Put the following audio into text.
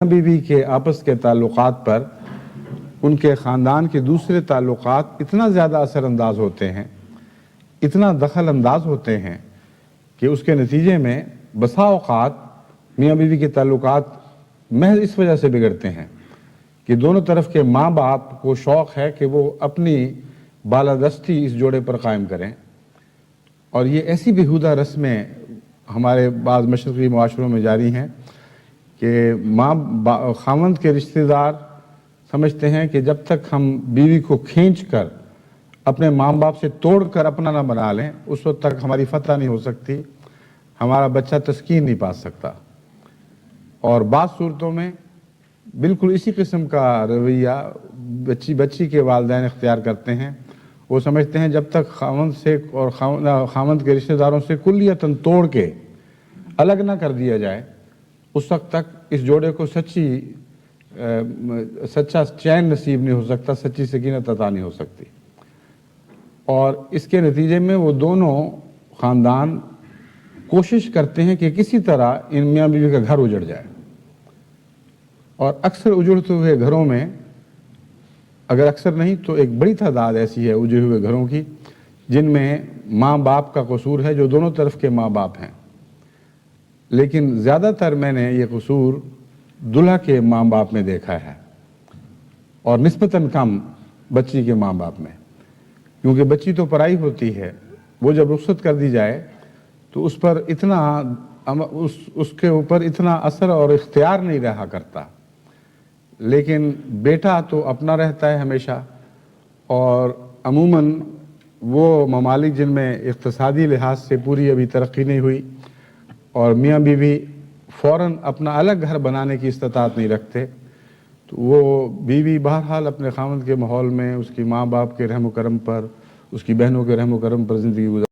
बीवी के आपस के ताल्लुकात पर उनके ख़ानदान के दूसरे ताल्लुकात इतना ज़्यादा असरअंदाज होते हैं, इतना दखल अंदाज होते हैं कि उसके नतीजे में बसा औक़ात मियाँ बीवी के ताल्लुकात महज इस वजह से बिगड़ते हैं कि दोनों तरफ के माँ बाप को शौक़ है कि वो अपनी बालादस्ती इस जोड़े पर कायम करें। और ये ऐसी बेहुदा रस्में हमारे बाज़ मशरक़ी मुआशरों में जारी हैं कि खामंद के रिश्तेदार समझते हैं कि जब तक हम बीवी को खींच कर अपने माँ बाप से तोड़ कर अपना ना बना लें, उस वक्त तक हमारी फतह नहीं हो सकती, हमारा बच्चा तस्कीन नहीं पा सकता। और बाज़ सूरतों में बिल्कुल इसी किस्म का रवैया बच्ची के वालिदैन इख्तियार करते हैं। वो समझते हैं जब तक खामंद से और खामंद के रिश्तेदारों से कुल्लियतन तोड़ के अलग ना कर दिया जाए, उस वक्त तक इस जोड़े को सच्चा चैन नसीब नहीं हो सकता, सच्ची सकीनत अता नहीं हो सकती। और इसके नतीजे में वो दोनों ख़ानदान कोशिश करते हैं कि किसी तरह इन मियाँ बीवी का घर उजड़ जाए। और अक्सर उजड़ते हुए घरों में, अगर अक्सर नहीं तो एक बड़ी तादाद ऐसी है उजड़े हुए घरों की जिनमें माँ बाप का कसूर है, जो दोनों तरफ के माँ बाप हैं। लेकिन ज़्यादातर मैंने ये कसूर दुल्हा के माँ बाप में देखा है और निस्बतन कम बच्ची के माँ बाप में, क्योंकि बच्ची तो पराई होती है। वो जब रुखसत कर दी जाए तो उस पर इतना उसके ऊपर इतना असर और इख्तियार नहीं रहा करता, लेकिन बेटा तो अपना रहता है हमेशा। और अमूमन वो ममालिक जिनमें इक़्तिसादी लिहाज से पूरी अभी तरक्की नहीं हुई और मियाँ बीवी फ़ौरन अपना अलग घर बनाने की इस्तात नहीं रखते, तो वो बीवी बहरहाल अपने खामद के माहौल में उसकी माँ बाप के रहम करम पर, उसकी बहनों के रहम करम पर ज़िंदगी गुजार